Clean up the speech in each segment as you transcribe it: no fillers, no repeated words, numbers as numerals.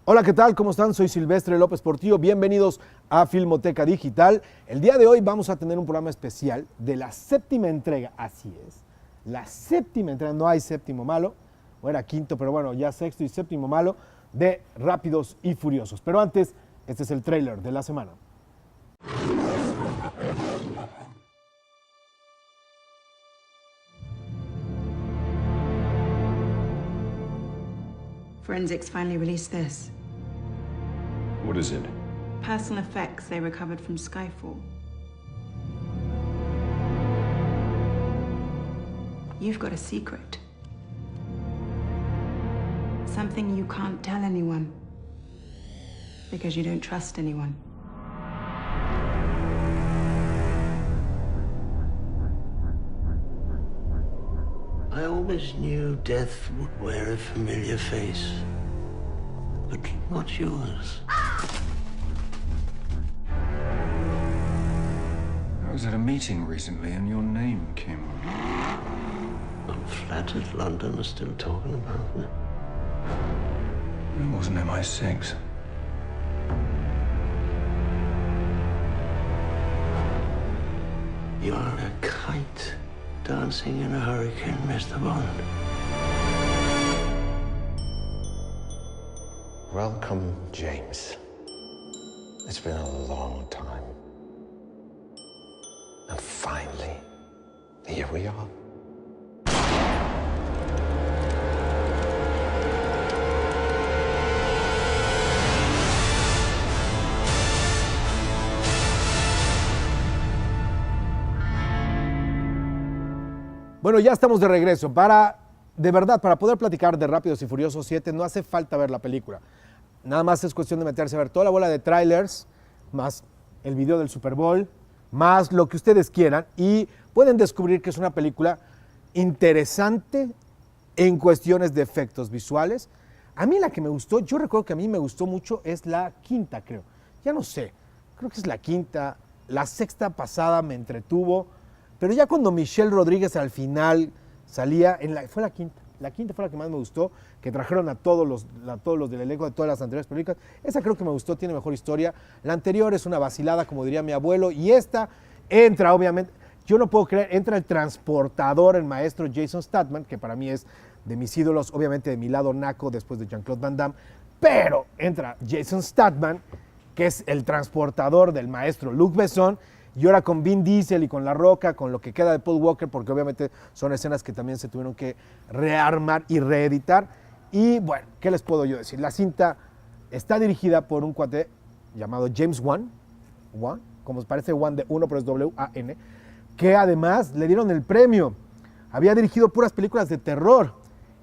Hola, ¿qué tal? ¿Cómo están? Soy Silvestre López Portillo. Bienvenidos a Filmoteca Digital. El día de hoy vamos a tener un programa especial de la séptima entrega. Así es, la séptima entrega. No hay séptimo malo, o era quinto, pero bueno, ya sexto y séptimo malo de Rápidos y Furiosos. Pero antes, este es el tráiler de la semana. Forensics finally released this. What is it? Personal effects they recovered from Skyfall. You've got a secret. Something you can't tell anyone. Because you don't trust anyone. I always knew death would wear a familiar face. But not yours. I was at a meeting recently and your name came up. I'm flattered London is still talking about me. It wasn't MI6. You're a kite dancing in a hurricane, Mr. Bond. Welcome, James. It's been a long time. And finally, here we are. Bueno, ya estamos de regreso. De verdad, para poder platicar de Rápidos y Furiosos 7 no hace falta ver la película. Nada más es cuestión de meterse a ver toda la bola de trailers, más el video del Super Bowl, más lo que ustedes quieran, y pueden descubrir que es una película interesante en cuestiones de efectos visuales. A mí la que me gustó, yo recuerdo que a mí me gustó mucho, es la quinta, creo. Ya no sé, creo que es la quinta. La sexta pasada me entretuvo, pero ya cuando Michelle Rodríguez al final salía, fue la quinta. La quinta fue la que más me gustó, que trajeron a todos los del elenco de todas las anteriores películas. Esa creo que me gustó, tiene mejor historia. La anterior es una vacilada, como diría mi abuelo, y esta entra, obviamente, yo no puedo creer, entra el transportador, el maestro Jason Statham, que para mí es de mis ídolos, obviamente de mi lado naco después de Jean-Claude Van Damme, pero entra Jason Statham, que es el transportador del maestro Luc Besson, y ahora con Vin Diesel y con La Roca, con lo que queda de Paul Walker, porque obviamente son escenas que también se tuvieron que rearmar y reeditar. Y bueno, ¿qué les puedo yo decir? La cinta está dirigida por un cuate llamado James Wan, como parece Wan de uno, pero es W-A-N, que además le dieron el premio. Había dirigido puras películas de terror,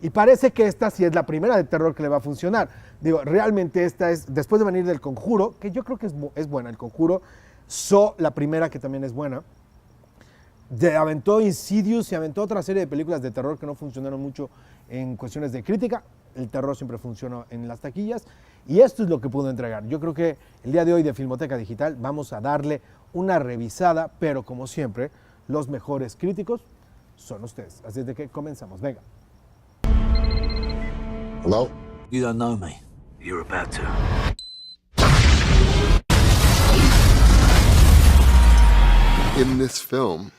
y parece que esta sí es la primera de terror que le va a funcionar. Digo, realmente esta es, después de venir del Conjuro, que yo creo que es buena, el Conjuro, la primera, que también es buena, aventó Insidious y aventó otra serie de películas de terror que no funcionaron mucho en cuestiones de crítica. El terror siempre funcionó en las taquillas, y esto es lo que pudo entregar. Yo creo que el día de hoy de Filmoteca Digital vamos a darle una revisada, pero como siempre, los mejores críticos son ustedes. Así es de que comenzamos. Venga. Hello? You don't know me. You're about to. In this film,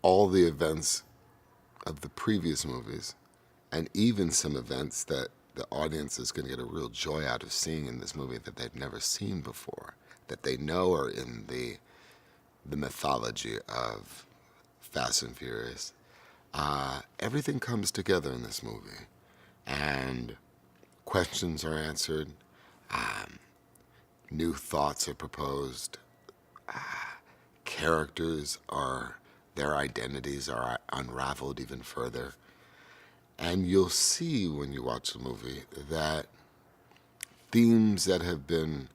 all the events of the previous movies, and even some events that the audience is going to get a real joy out of seeing in this movie that they've never seen before, that they know are in the mythology of Fast and Furious. Everything comes together in this movie, and questions are answered. New thoughts are proposed. Their identities are unraveled even further. And you'll see when you watch the movie that themes that have been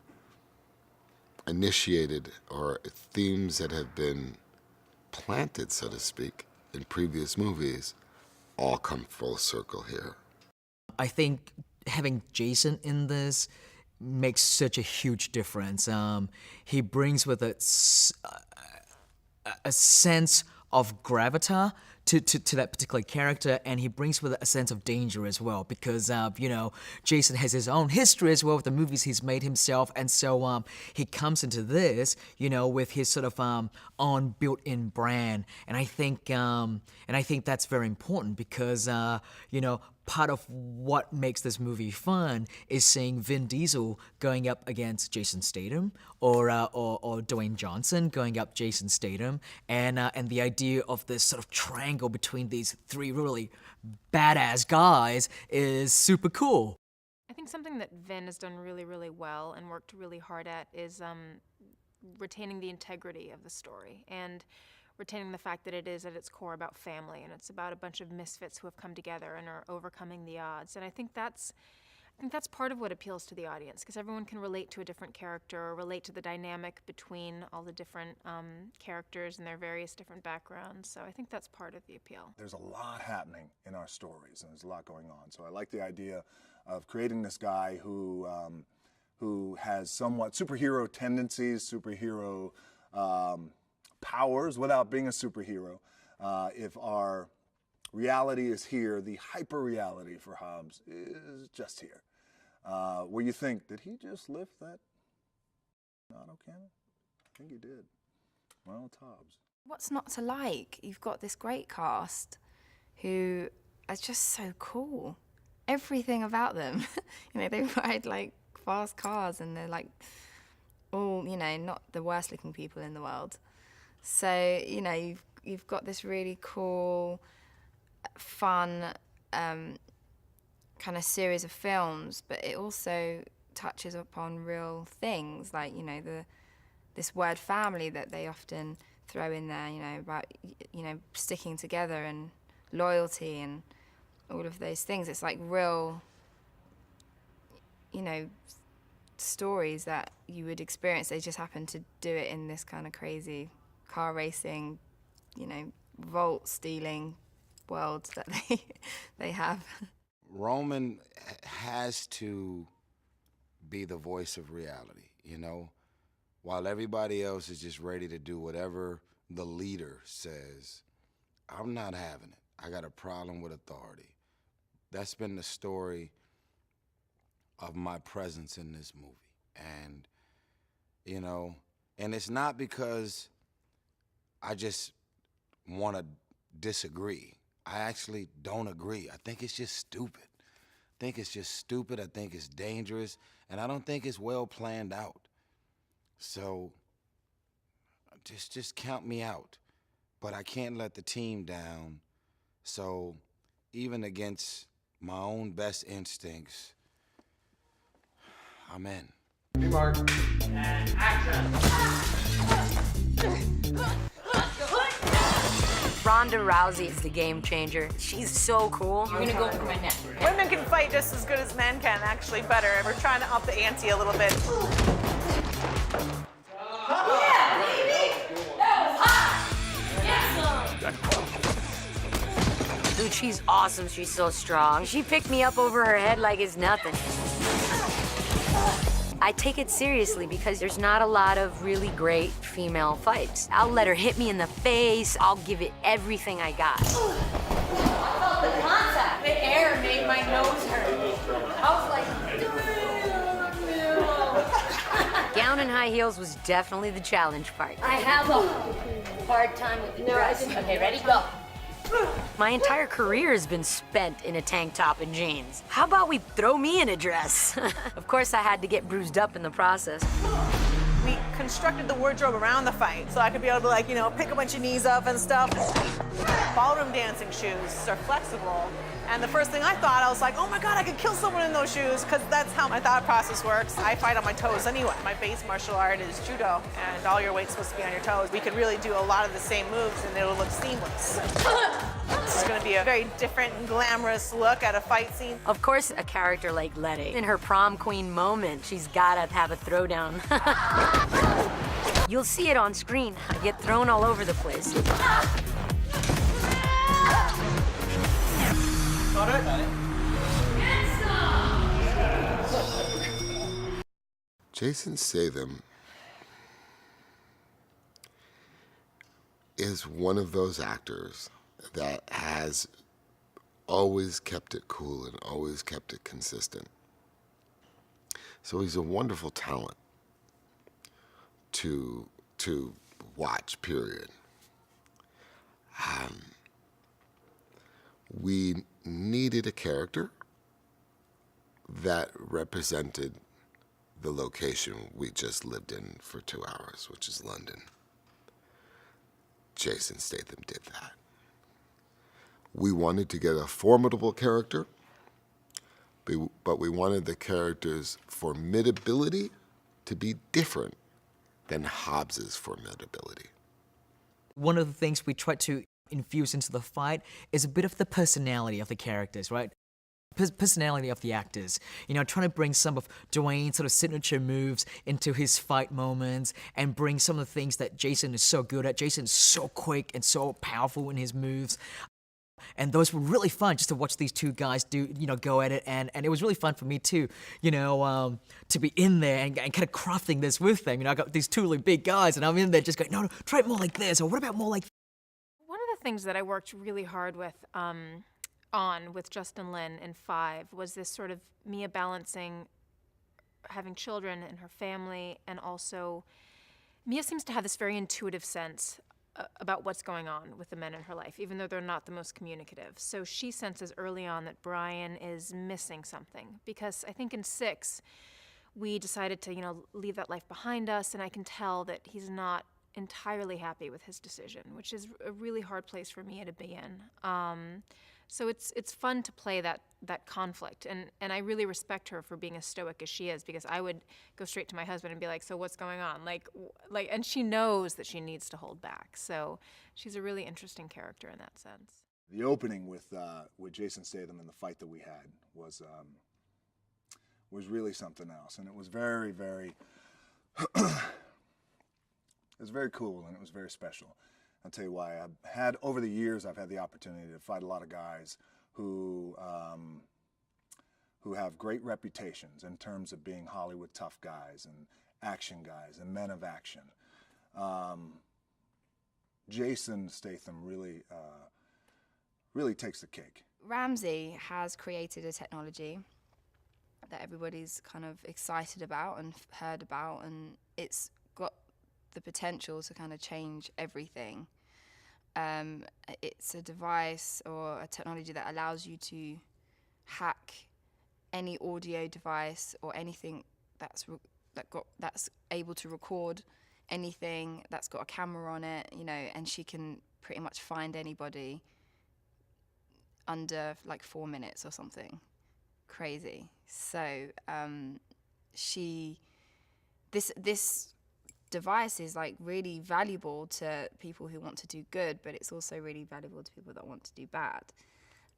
initiated, or themes that have been planted, so to speak, in previous movies, all come full circle here. I think having Jason in this makes such a huge difference. He brings with it a sense of gravitas to that particular character, and he brings with it a sense of danger as well, because you know, Jason has his own history as well with the movies he's made himself, and so he comes into this, you know, with his sort of own built-in brand, and I think that's very important because you know, part of what makes this movie fun is seeing Vin Diesel going up against Jason Statham, or Dwayne Johnson going up Jason Statham, and the idea of this sort of triangle between these three really badass guys is super cool. I think something that Vin has done really, really well and worked really hard at is retaining the integrity of the story and retaining the fact that it is at its core about family, and it's about a bunch of misfits who have come together and are overcoming the odds. And I think that's part of what appeals to the audience, because everyone can relate to a different character or relate to the dynamic between all the different characters and their various different backgrounds. So I think that's part of the appeal. There's a lot happening in our stories, and there's a lot going on. So I like the idea of creating this guy who has somewhat superhero tendencies, superhero powers without being a superhero. If our reality is here, the hyper-reality for Hobbs is just here. Where you think, did he just lift that autocannon? I think he did. Well, it's Hobbs. What's not to like? You've got this great cast who are just so cool. Everything about them. You know, they ride like fast cars, and they're like all, you know, not the worst looking people in the world. So, you know, you've got this really cool, fun kind of series of films, but it also touches upon real things, like, you know, this word family that they often throw in there, you know, about, you know, sticking together and loyalty and all of those things. It's like real, you know, stories that you would experience. They just happen to do it in this kind of crazy car racing, you know, vault stealing world that they have. Roman has to be the voice of reality, you know? While everybody else is just ready to do whatever the leader says, I'm not having it. I got a problem with authority. That's been the story of my presence in this movie. And, you know, and it's not because I just want to disagree. I actually don't agree. I think it's just stupid. I think it's dangerous, and I don't think it's well planned out. So just count me out. But I can't let the team down. So even against my own best instincts, I'm in. Hey, Mark. And action. Ronda Rousey is the game changer. She's so cool. I'm gonna go for my neck. Women can fight just as good as men can, actually better. We're trying to up the ante a little bit. Yeah, baby! That was hot! Get some! Dude, she's awesome. She's so strong. She picked me up over her head like it's nothing. I take it seriously because there's not a lot of really great female fights. I'll let her hit me in the face. I'll give it everything I got. I felt the contact. The air made my nose hurt. I was like, Gown and high heels was definitely the challenge part. I have a hard time with the dress. Okay, ready? Go. My entire career has been spent in a tank top and jeans. How about we throw me in a dress? Of course, I had to get bruised up in the process. We constructed the wardrobe around the fight, so I could be able to, like, you know, pick a bunch of knees up and stuff. Ballroom dancing shoes are flexible. And the first thing I thought, I was like, oh my God, I could kill someone in those shoes, because that's how my thought process works. I fight on my toes anyway. My base martial art is judo, and all your weight's supposed to be on your toes. We could really do a lot of the same moves, and it'll look seamless. This is going to be a very different and glamorous look at a fight scene. Of course, a character like Letty, in her prom queen moment, she's gotta have a throwdown. You'll see it on screen. I get thrown all over the place. Got it? Jason Statham is one of those actors that has always kept it cool and always kept it consistent. So he's a wonderful talent to watch, period. We needed a character that represented the location we just lived in for 2 hours, which is London. Jason Statham did that. We wanted to get a formidable character, but we wanted the character's formidability to be different than Hobbs's formidability. One of the things we tried to infuse into the fight is a bit of the personality of the characters, right? Personality of the actors. You know, trying to bring some of Dwayne's sort of signature moves into his fight moments and bring some of the things that Jason is so good at. Jason's so quick and so powerful in his moves. And those were really fun just to watch these two guys do, you know, go at it. And it was really fun for me too, you know, to be in there and kind of crafting this with them. You know, I got these two really big guys and I'm in there just going, no, try it more like this. Or what about more like... One of the things that I worked really hard with, with Justin Lin in 5 was this sort of Mia balancing having children and her family, and also Mia seems to have this very intuitive sense about what's going on with the men in her life, even though they're not the most communicative. So she senses early on that Brian is missing something, because I think in 6 we decided to, you know, leave that life behind us, and I can tell that he's not entirely happy with his decision, which is a really hard place for Mia to be in. So it's fun to play that conflict, and I really respect her for being as stoic as she is, because I would go straight to my husband and be like, so what's going on? Like, and she knows that she needs to hold back. So she's a really interesting character in that sense. The opening with Jason Statham and the fight that we had was really something else, and it was very, very it was very cool, and it was very special. I'll tell you why. Over the years, I've had the opportunity to fight a lot of guys who have great reputations in terms of being Hollywood tough guys and action guys and men of action. Jason Statham really takes the cake. Ramsey has created a technology that everybody's kind of excited about and heard about, and it's got the potential to kind of change everything. It's a device or a technology that allows you to hack any audio device or anything that's able to record anything that's got a camera on it, you know, and she can pretty much find anybody under like 4 minutes or something crazy. So this device is like really valuable to people who want to do good, but it's also really valuable to people that want to do bad.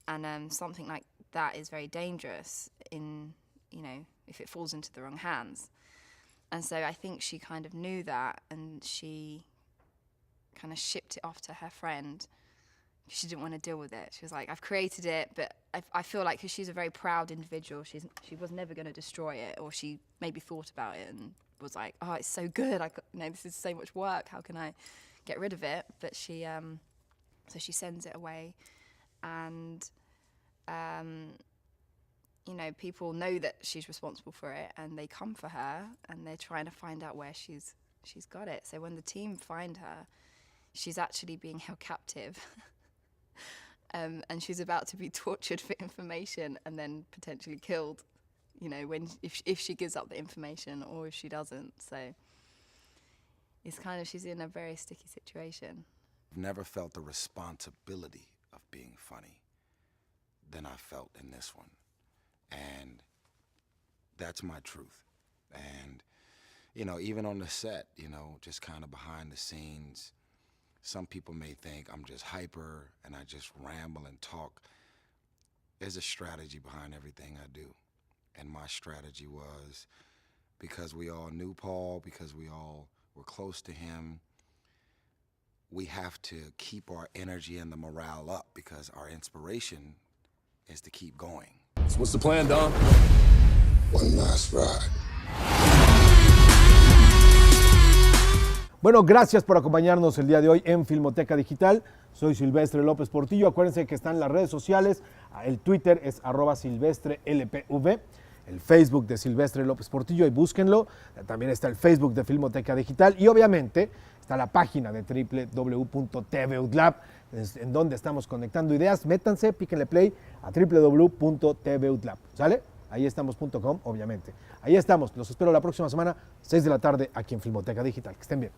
And something like that is very dangerous in, you know, if it falls into the wrong hands. And so I think she kind of knew that, and she kind of shipped it off to her friend. She didn't want to deal with it. She was like, I've created it, but I feel like, because she's a very proud individual, she was never going to destroy it, or she maybe thought about it and was like, oh, it's so good, this is so much work, how can I get rid of it? But she, so she sends it away, and, you know, people know that she's responsible for it, and they come for her, and they're trying to find out where she's got it. So when the team find her, she's actually being held captive, and she's about to be tortured for information and then potentially killed. You know, if she gives up the information or if she doesn't. So it's kind of, she's in a very sticky situation. I've never felt the responsibility of being funny than I felt in this one. And that's my truth. And, you know, even on the set, you know, just kind of behind the scenes, some people may think I'm just hyper and I just ramble and talk. There's a strategy behind everything I do. And my strategy was, because we all knew Paul, because we all were close to him, we have to keep our energy and the morale up, because our inspiration is to keep going. So what's the plan, Don? One last ride. Bueno, gracias por acompañarnos el día de hoy en Filmoteca Digital. Soy Silvestre López Portillo. Acuérdense que están las redes sociales. El Twitter es @SilvestreLPV. El Facebook de Silvestre López Portillo, y búsquenlo. También está el Facebook de Filmoteca Digital y obviamente está la página de www.TVUDLAP, en donde estamos conectando ideas. Métanse, píquenle play a www.TVUDLAP, ¿sale? Ahí estamos.com, obviamente. Ahí estamos, los espero la próxima semana, 6 de la tarde, aquí en Filmoteca Digital. Que estén bien.